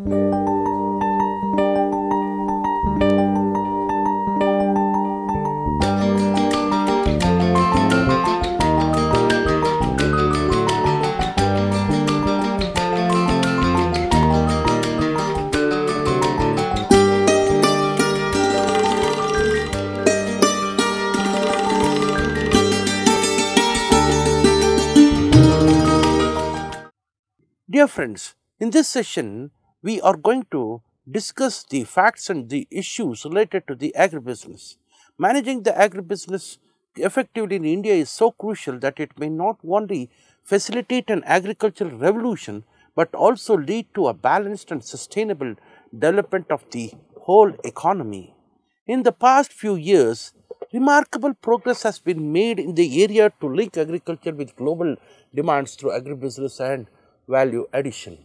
Dear friends, in this session, we are going to discuss the facts and the issues related to the agribusiness. Managing the agribusiness effectively in India is so crucial that it may not only facilitate an agricultural revolution, but also lead to a balanced and sustainable development of the whole economy. In the past few years, remarkable progress has been made in the area to link agriculture with global demands through agribusiness and value addition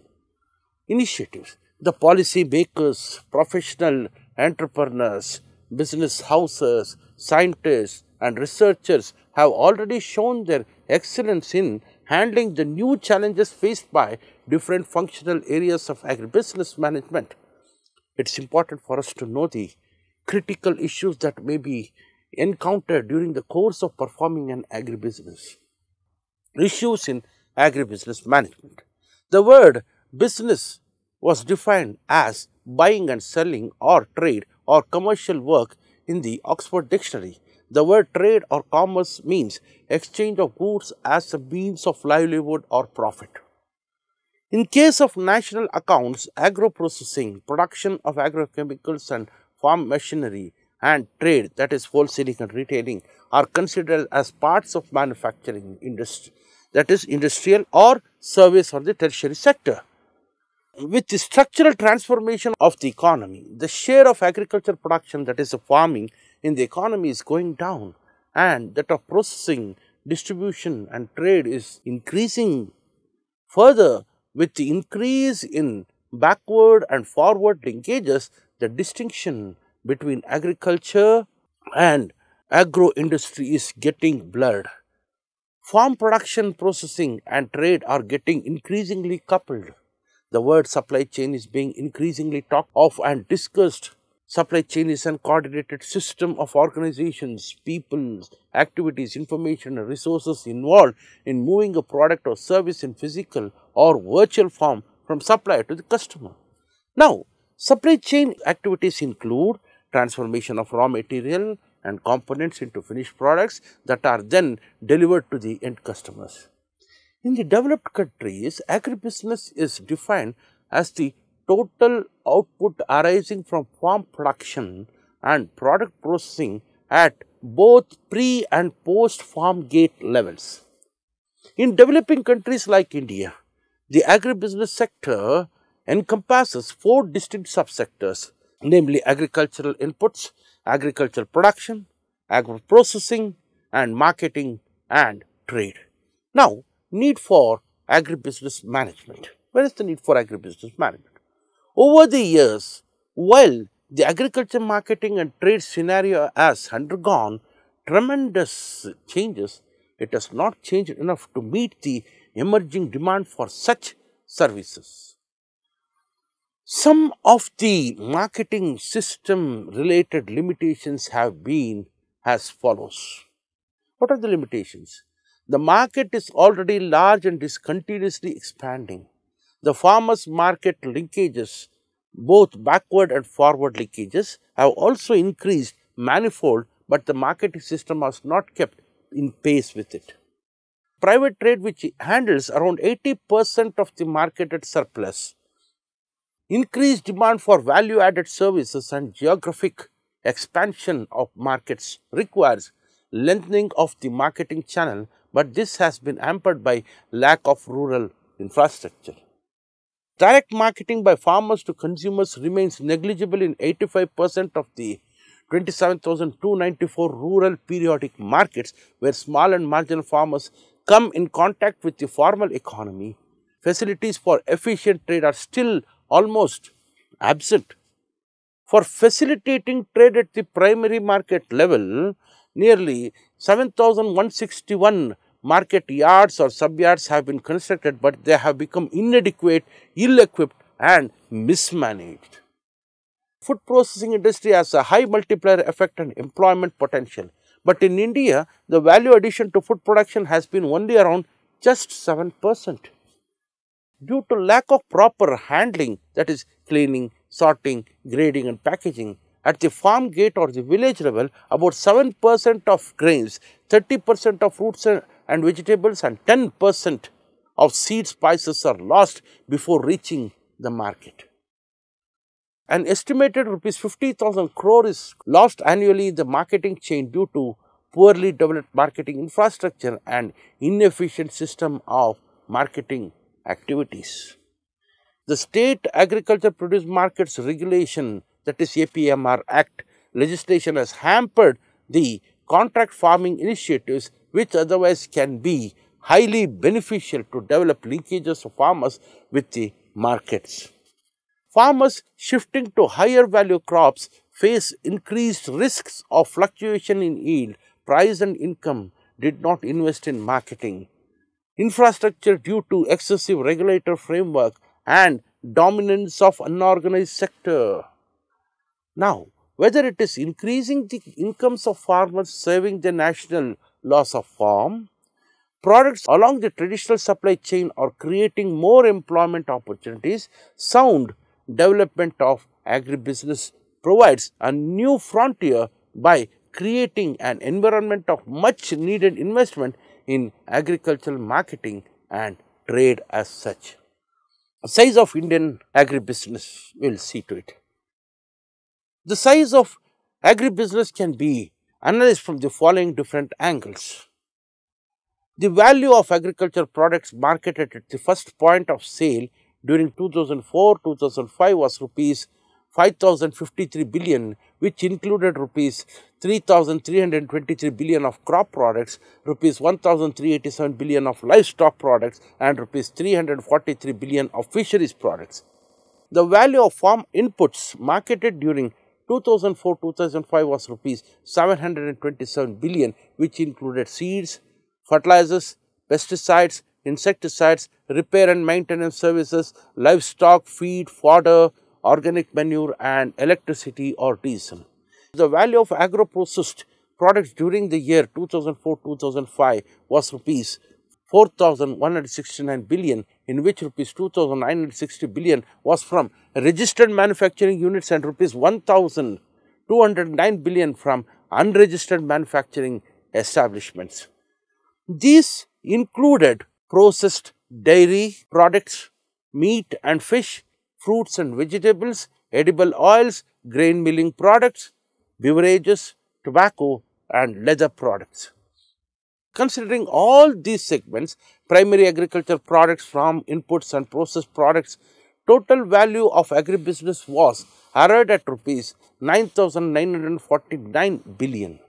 initiatives. The policy makers, professional entrepreneurs, business houses, scientists and researchers have already shown their excellence in handling the new challenges faced by different functional areas of agribusiness management. It is important for us to know the critical issues that may be encountered during the course of performing an agribusiness. Issues in agribusiness management. The word business was defined as buying and selling or trade or commercial work in the Oxford Dictionary. The word trade or commerce means exchange of goods as a means of livelihood or profit. In case of national accounts, agro-processing, production of agrochemicals and farm machinery and trade, that is wholesaling and retailing, are considered as parts of manufacturing industry, that is industrial or service or the tertiary sector. With the structural transformation of the economy, the share of agriculture production, that is farming, in the economy is going down, and that of processing, distribution and trade is increasing. Further, with the increase in backward and forward linkages, the distinction between agriculture and agro-industry is getting blurred. Farm production, processing and trade are getting increasingly coupled. The word supply chain is being increasingly talked of and discussed. Supply chain is a coordinated system of organizations, people, activities, information and resources involved in moving a product or service in physical or virtual form from supplier to the customer. Now, supply chain activities include transformation of raw material and components into finished products that are then delivered to the end customers. In the developed countries, agribusiness is defined as the total output arising from farm production and product processing at both pre and post farm gate levels. In developing countries like India, the agribusiness sector encompasses 4 distinct subsectors, namely agricultural inputs, agricultural production, agro-processing and marketing and trade. Now, need for agribusiness management. Where is the need for agribusiness management? Over the years, while the agriculture marketing and trade scenario has undergone tremendous changes, it has not changed enough to meet the emerging demand for such services. Some of the marketing system related limitations have been as follows. What are the limitations? The market is already large and is continuously expanding. The farmers' market linkages, both backward and forward linkages, have also increased manifold, but the marketing system has not kept in pace with it. Private trade, which handles around 80% of the marketed surplus, increased demand for value-added services and geographic expansion of markets requires lengthening of the marketing channel, but this has been hampered by lack of rural infrastructure. Direct marketing by farmers to consumers remains negligible in 85% of the 27,294 rural periodic markets where small and marginal farmers come in contact with the formal economy. Facilities for efficient trade are still almost absent. For facilitating trade at the primary market level, nearly 7,161 market yards or sub-yards have been constructed, but they have become inadequate, ill-equipped and mismanaged. Food processing industry has a high multiplier effect and employment potential. But in India, the value addition to food production has been only around just 7%. Due to lack of proper handling, that is cleaning, sorting, grading and packaging, at the farm gate or the village level, about 7% of grains, 30% of fruits and vegetables and 10% of seed spices are lost before reaching the market. An estimated rupees 50,000 crore is lost annually in the marketing chain due to poorly developed marketing infrastructure and inefficient system of marketing activities. The State Agriculture Produce Markets Regulation, that is APMR Act legislation, has hampered the contract farming initiatives which otherwise can be highly beneficial to develop linkages of farmers with the markets. Farmers shifting to higher value crops face increased risks of fluctuation in yield, price and income, did not invest in marketing infrastructure due to excessive regulator framework and dominance of unorganized sector. Now, whether it is increasing the incomes of farmers, saving the national loss of farm, products along the traditional supply chain or creating more employment opportunities, sound development of agribusiness provides a new frontier by creating an environment of much needed investment in agricultural marketing and trade as such. Size of Indian agribusiness, we will see to it. The size of agribusiness can be analyzed from the following different angles. The value of agricultural products marketed at the first point of sale during 2004-2005 was rupees 5,053 billion, which included rupees 3,323 billion of crop products, rupees 1,387 billion of livestock products and rupees 343 billion of fisheries products. The value of farm inputs marketed during 2004-2005 was rupees 727 billion, which included seeds, fertilizers, pesticides, insecticides, repair and maintenance services, livestock feed, fodder, organic manure and electricity or diesel. The value of agro-processed products during the year 2004-2005 was rupees 4,169 billion, in which rupees 2,960 billion was from registered manufacturing units and rupees 1,209 billion from unregistered manufacturing establishments. These included processed dairy products, meat and fish, fruits and vegetables, edible oils, grain milling products, beverages, tobacco and leather products. Considering all these segments, primary agricultural products, farm inputs and processed products, total value of agribusiness was arrived at rupees 9,949 billion.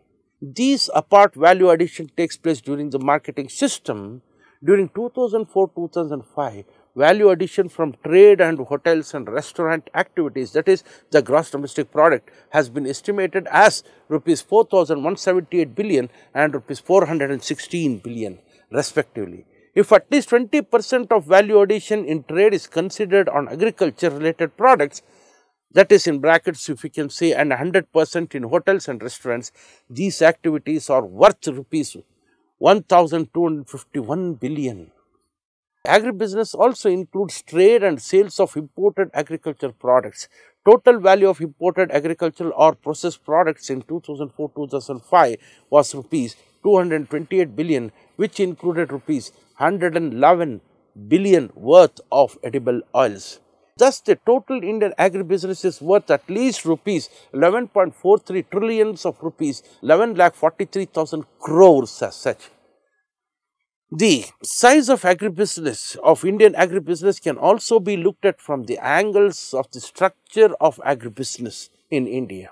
These apart value addition takes place during the marketing system. During 2004-2005, value addition from trade and hotels and restaurant activities, that is the gross domestic product, has been estimated as rupees 4,178 billion and rupees 416 billion respectively. If at least 20% of value addition in trade is considered on agriculture related products, that is in brackets if we can say, and 100% in hotels and restaurants, these activities are worth rupees 1,251 billion. Agribusiness also includes trade and sales of imported agricultural products. Total value of imported agricultural or processed products in 2004-2005 was rupees 228 billion, which included rupees 111 billion worth of edible oils. Thus, the total Indian agribusiness is worth at least rupees 11.43 trillions of rupees 11,43,000 crores as such. The size of agribusiness, of Indian agribusiness, can also be looked at from the angles of the structure of agribusiness in India.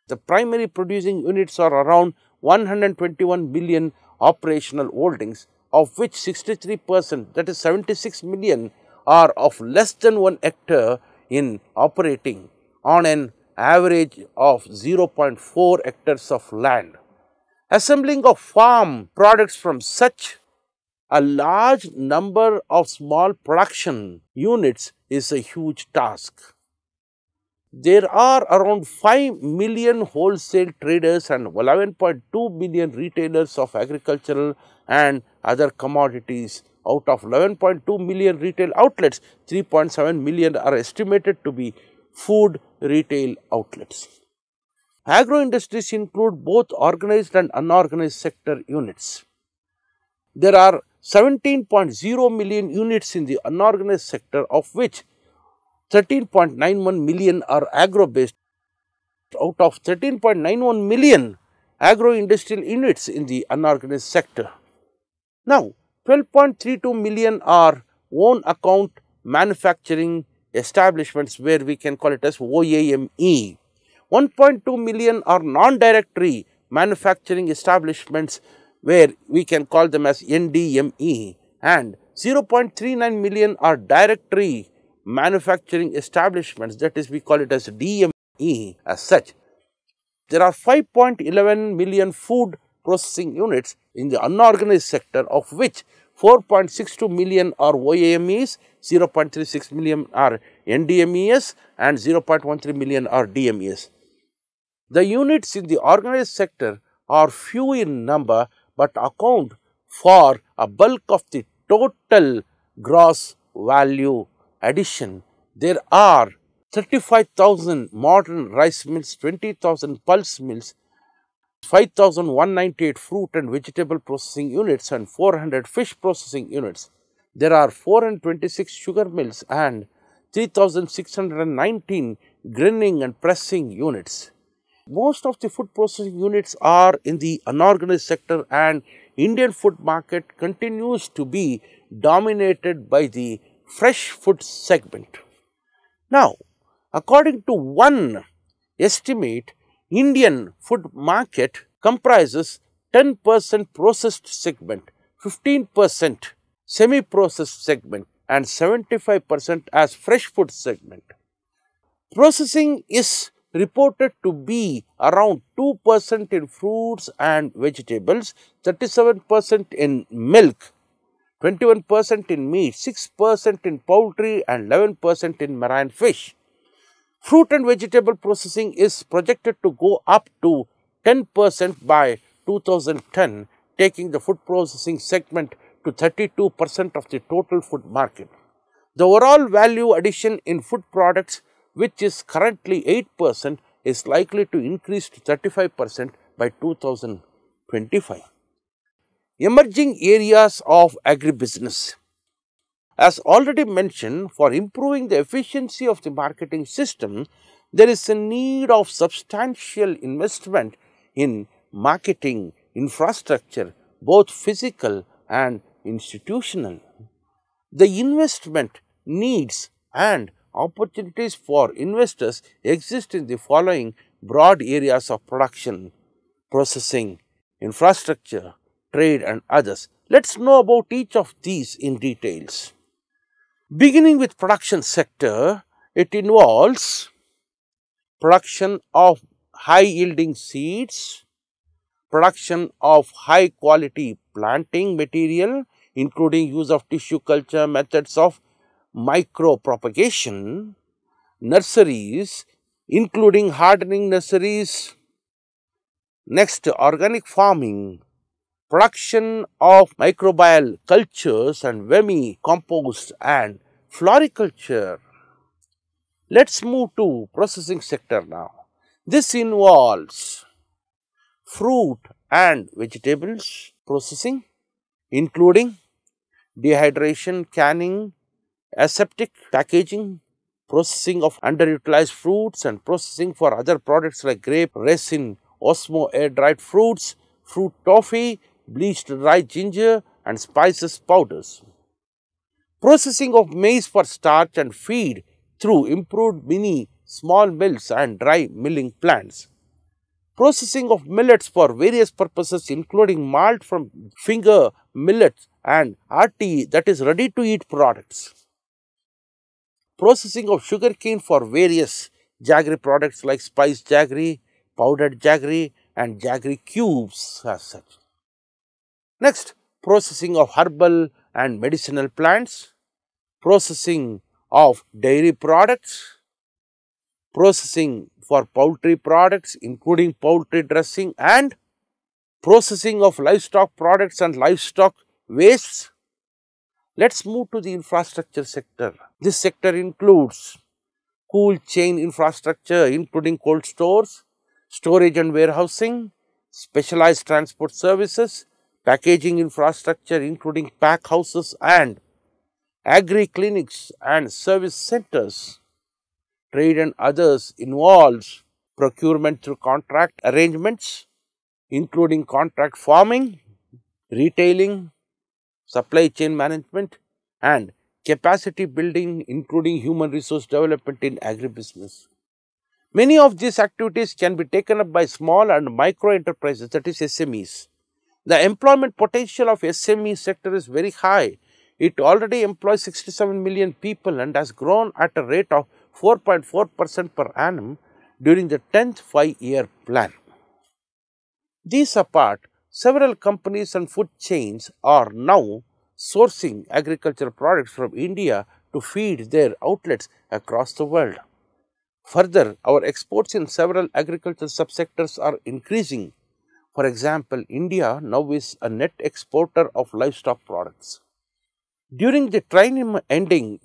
The primary producing units are around 121 million operational holdings, of which 63%, that is 76 million, are of less than 1 hectare in operating on an average of 0.4 hectares of land. Assembling of farm products from such a large number of small production units is a huge task. There are around 5 million wholesale traders and 11.2 million retailers of agricultural and other commodities. Out of 11.2 million retail outlets, 3.7 million are estimated to be food retail outlets. Agro industries include both organized and unorganized sector units. There are 17.0 million units in the unorganized sector, of which 13.91 million are agro-based. Out of 13.91 million agro-industrial units in the unorganized sector. Now, 12.32 million are own account manufacturing establishments, where we can call it as OAME. 1.2 million are non-directory manufacturing establishments, where we can call them as NDME, and 0.39 million are directory manufacturing establishments, that is, we call it as DME as such. There are 5.11 million food processing units in the unorganized sector, of which 4.62 million are OAMEs, 0.36 million are NDMEs, and 0.13 million are DMEs. The units in the organized sector are few in number, but account for a bulk of the total gross value addition. There are 35,000 modern rice mills, 20,000 pulse mills, 5,198 fruit and vegetable processing units, and 400 fish processing units. There are 426 sugar mills and 3,619 grinding and pressing units. Most of the food processing units are in the unorganized sector, and Indian food market continues to be dominated by the fresh food segment. Now, according to one estimate, Indian food market comprises 10% processed segment, 15% semi-processed segment, and 75% as fresh food segment. Processing is reported to be around 2% in fruits and vegetables, 37% in milk, 21% in meat, 6% in poultry, and 11% in marine fish. Fruit and vegetable processing is projected to go up to 10% by 2010, taking the food processing segment to 32% of the total food market. The overall value addition in food products, which is currently 8%, is likely to increase to 35% by 2025. Emerging areas of agribusiness. As already mentioned, for improving the efficiency of the marketing system, there is a need of substantial investment in marketing infrastructure, both physical and institutional. The investment needs and opportunities for investors exist in the following broad areas of production, processing, infrastructure, trade, and others. Let's know about each of these in details. Beginning with production sector, it involves production of high yielding seeds, production of high quality planting material, including use of tissue culture, methods of micro propagation, nurseries, including hardening nurseries. Next, organic farming, production of microbial cultures and vermi compost and floriculture. Let's move to processing sector now. This involves fruit and vegetables processing, including dehydration, canning, aseptic packaging, processing of underutilized fruits, and processing for other products like grape, resin, osmo air dried fruits, fruit toffee, bleached dried ginger, and spices powders. Processing of maize for starch and feed through improved mini small mills and dry milling plants. Processing of millets for various purposes, including malt from finger millets and RTE, that is ready to eat products. Processing of sugarcane for various jaggery products like spiced jaggery, powdered jaggery, and jaggery cubes as such. Next, processing of herbal and medicinal plants, processing of dairy products, processing for poultry products including poultry dressing, and processing of livestock products and livestock wastes. Let's move to the infrastructure sector. This sector includes cold chain infrastructure including cold stores, storage and warehousing, specialized transport services, packaging infrastructure including pack houses and agri-clinics and service centers. Trade and others involves procurement through contract arrangements including contract farming, retailing, supply chain management, and capacity building including human resource development in agribusiness. Many of these activities can be taken up by small and micro enterprises, that is SMEs. The employment potential of SME sector is very high. It already employs 67 million people and has grown at a rate of 4.4% per annum during the 10th five-year plan. These apart, several companies and food chains are now sourcing agricultural products from India to feed their outlets across the world. Further, our exports in several agricultural subsectors are increasing. For example, India now is a net exporter of livestock products. During the triennium ending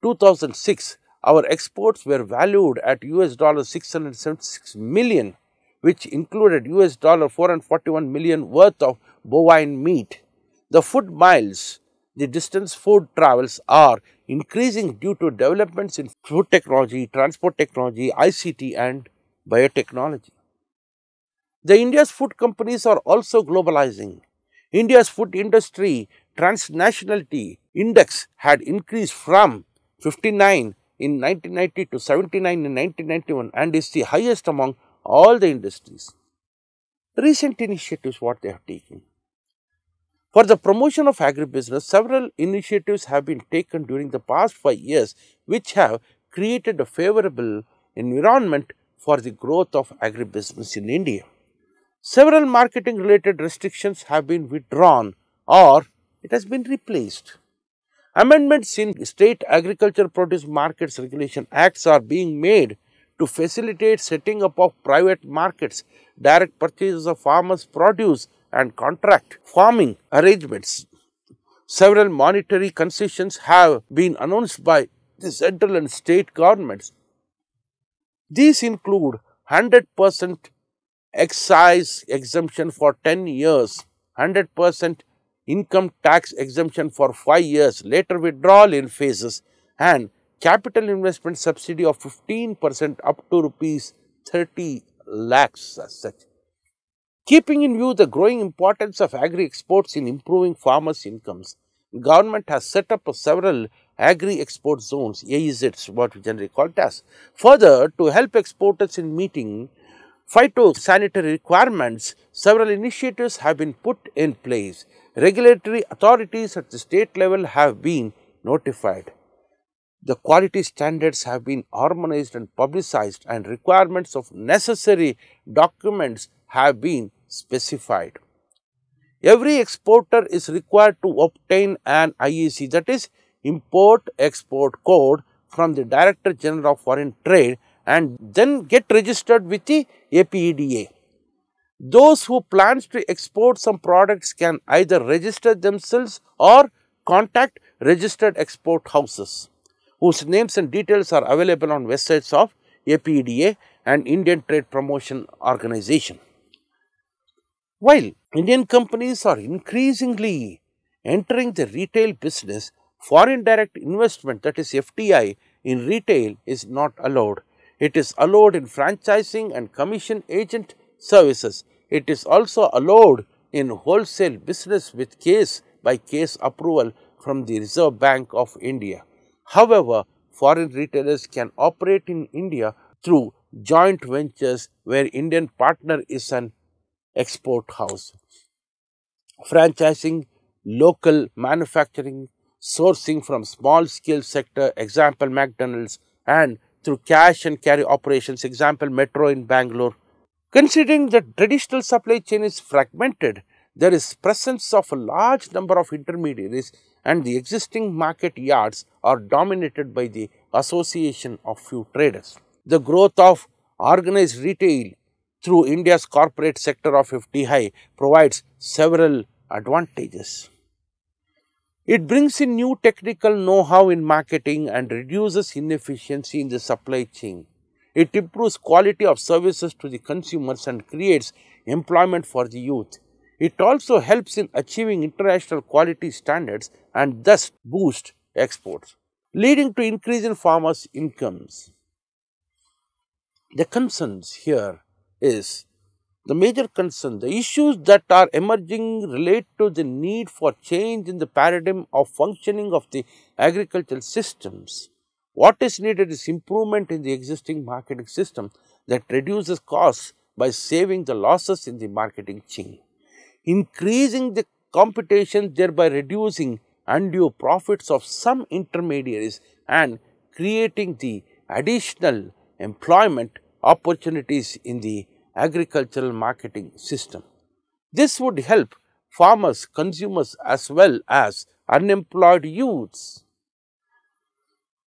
2006, our exports were valued at $676 million, which included $441 million worth of bovine meat. The food miles, the distance food travels are increasing due to developments in food technology, transport technology, ICT and biotechnology. The India's food companies are also globalizing. India's food industry transnationality index had increased from 59 in 1990 to 79 in 1991 and is the highest among all the industries. Recent initiatives what they have taken. For the promotion of agribusiness, several initiatives have been taken during the past 5 years which have created a favorable environment for the growth of agribusiness in India. Several marketing related restrictions have been withdrawn or it has been replaced. Amendments in State Agriculture Produce Markets Regulation Acts are being made to facilitate setting up of private markets, direct purchases of farmers' produce and contract farming arrangements. Several monetary concessions have been announced by the central and state governments. These include 100% excise exemption for 10 years, 100% income tax exemption for 5 years, later withdrawal in phases, and capital investment subsidy of 15% up to rupees 30 lakhs as such. Keeping in view the growing importance of agri-exports in improving farmers' incomes, government has set up several agri-export zones, AEZs, what we generally call it as. Further, to help exporters in meeting phytosanitary requirements, several initiatives have been put in place. Regulatory authorities at the state level have been notified. The quality standards have been harmonized and publicized and requirements of necessary documents have been specified. Every exporter is required to obtain an IEC, that is Import-Export Code, from the Director General of Foreign Trade and then get registered with the APEDA. Those who plans to export some products can either register themselves or contact registered export houses, whose names and details are available on websites of APEDA and Indian Trade Promotion Organization. While Indian companies are increasingly entering the retail business, foreign direct investment, that is FDI, in retail is not allowed. It is allowed in franchising and commission agent services. It is also allowed in wholesale business with case by case approval from the Reserve Bank of India. However, foreign retailers can operate in India through joint ventures where Indian partner is an export house. Franchising, local manufacturing, sourcing from small scale sector, example McDonald's, and through cash and carry operations, example Metro in Bangalore. Considering that traditional supply chain is fragmented, there is presence of a large number of intermediaries and the existing market yards are dominated by the association of few traders. The growth of organized retail through India's corporate sector of FDI provides several advantages. It brings in new technical know-how in marketing and reduces inefficiency in the supply chain. It improves quality of services to the consumers and creates employment for the youth. It also helps in achieving international quality standards and thus boost exports, leading to increase in farmers' incomes. The concerns here is the major concern, the issues that are emerging relate to the need for change in the paradigm of functioning of the agricultural systems. What is needed is improvement in the existing marketing system that reduces costs by saving the losses in the marketing chain, increasing the competition, thereby reducing undue profits of some intermediaries and creating the additional employment opportunities in the agricultural marketing system. This would help farmers, consumers as well as unemployed youths.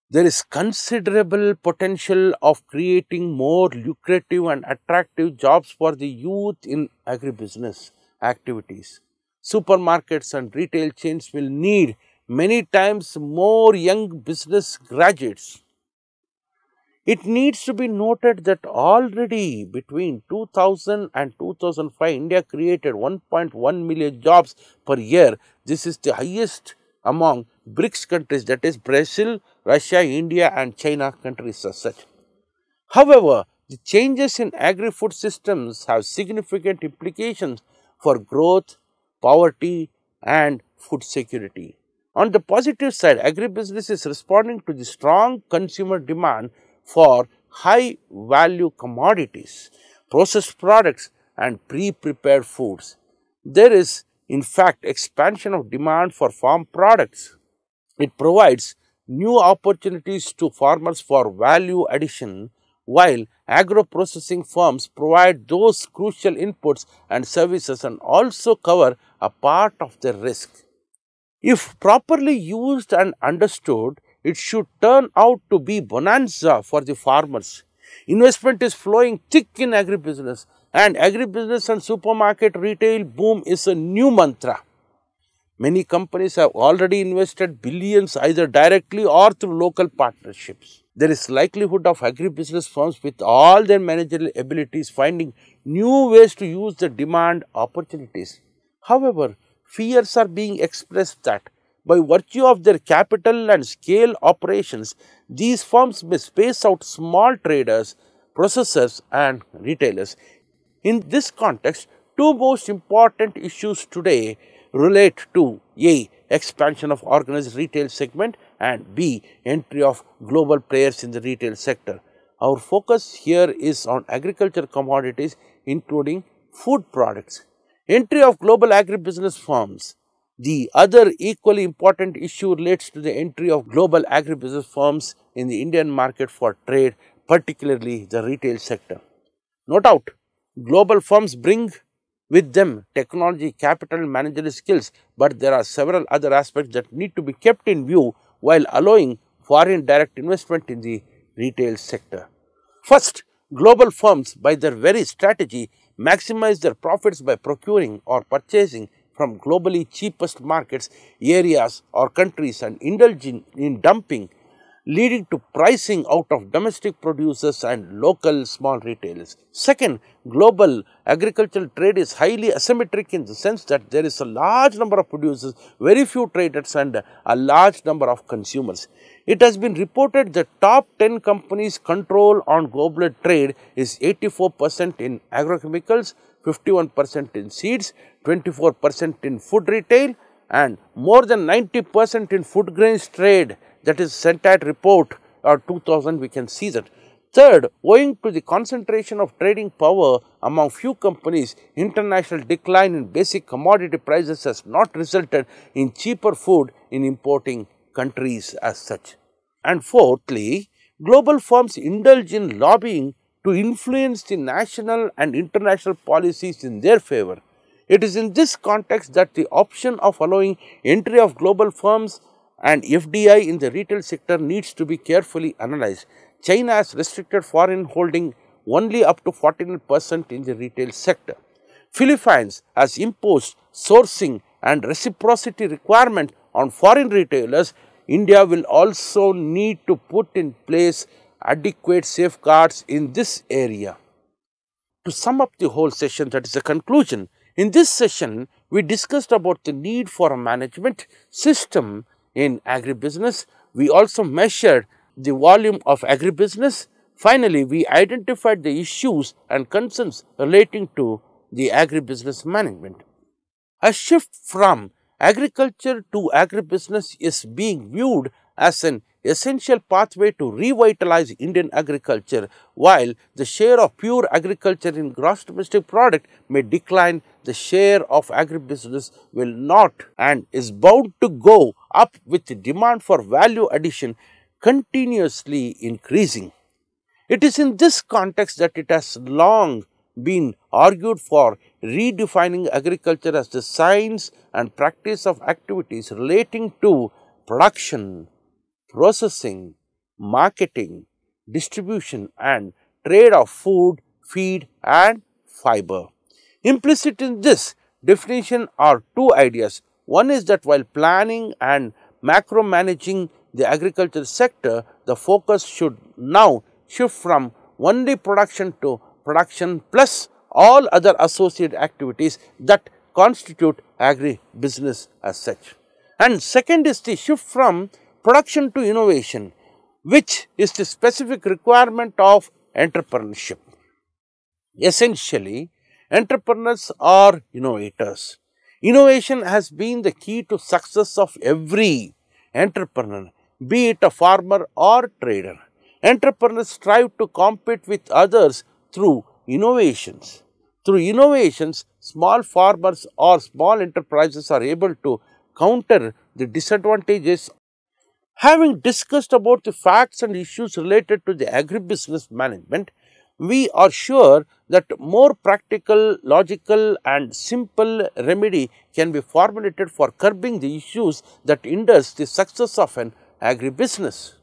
There is considerable potential of creating more lucrative and attractive jobs for the youth in agribusiness activities. Supermarkets and retail chains will need many times more young business graduates. It needs to be noted that already between 2000 and 2005, India created 1.1 million jobs per year. This is the highest among BRICS countries, that is Brazil, Russia, India and China countries as such. However, the changes in agri-food systems have significant implications for growth, poverty and food security. On the positive side, agribusiness is responding to the strong consumer demand for high value commodities, processed products and pre-prepared foods. There is in fact expansion of demand for farm products. It provides new opportunities to farmers for value addition, while agro-processing firms provide those crucial inputs and services and also cover a part of the risk. If properly used and understood, it should turn out to be bonanza for the farmers. Investment is flowing thick in agribusiness, and agribusiness and supermarket retail boom is a new mantra. Many companies have already invested billions either directly or through local partnerships. There is likelihood of agribusiness firms with all their managerial abilities finding new ways to use the demand opportunities. However, fears are being expressed that by virtue of their capital and scale operations, these firms may space out small traders, processors and retailers. In this context, two most important issues today relate to A. Expansion of organized retail segment and B. Entry of global players in the retail sector. Our focus here is on agricultural commodities including food products. Entry of global agribusiness firms. The other equally important issue relates to the entry of global agribusiness firms in the Indian market for trade, particularly the retail sector. No doubt, global firms bring with them technology, capital, and managerial skills, but there are several other aspects that need to be kept in view while allowing foreign direct investment in the retail sector. First, global firms by their very strategy maximize their profits by procuring or purchasing from globally cheapest markets, areas or countries and indulging in dumping, leading to pricing out of domestic producers and local small retailers. Second, global agricultural trade is highly asymmetric in the sense that there is a large number of producers, very few traders and a large number of consumers. It has been reported that top 10 companies' control on global trade is 84% in agrochemicals, 51% in seeds, 24% in food retail and more than 90% in food grains trade. That is CENTAT report or 2000 we can see that. Third, owing to the concentration of trading power among few companies, international decline in basic commodity prices has not resulted in cheaper food in importing countries as such. And fourthly, global firms indulge in lobbying to influence the national and international policies in their favor. It is in this context that the option of allowing entry of global firms and FDI in the retail sector needs to be carefully analyzed. China has restricted foreign holding only up to 49% in the retail sector. Philippines has imposed sourcing and reciprocity requirement on foreign retailers. India will also need to put in place adequate safeguards in this area. To sum up the whole session, that is the conclusion. In this session, we discussed about the need for a management system in agribusiness. We also measured the volume of agribusiness. Finally, we identified the issues and concerns relating to the agribusiness management. A shift from agriculture to agribusiness is being viewed as an essential pathway to revitalize Indian agriculture. While the share of pure agriculture in gross domestic product may decline, the share of agribusiness will not and is bound to go up with the demand for value addition continuously increasing. It is in this context that it has long been argued for redefining agriculture as the science and practice of activities relating to production, processing, marketing, distribution and trade of food, feed and fiber. Implicit in this definition are two ideas. One is that while planning and macro managing the agricultural sector, the focus should now shift from only production to production plus all other associated activities that constitute agribusiness as such. And second is the shift from production to innovation, which is the specific requirement of entrepreneurship. Essentially, entrepreneurs are innovators. Innovation has been the key to success of every entrepreneur, be it a farmer or trader. Entrepreneurs strive to compete with others through innovations. Through innovations, small farmers or small enterprises are able to counter the disadvantages. Having discussed about the facts and issues related to the agribusiness management, we are sure that more practical, logical and simple remedy can be formulated for curbing the issues that hinders the success of an agribusiness.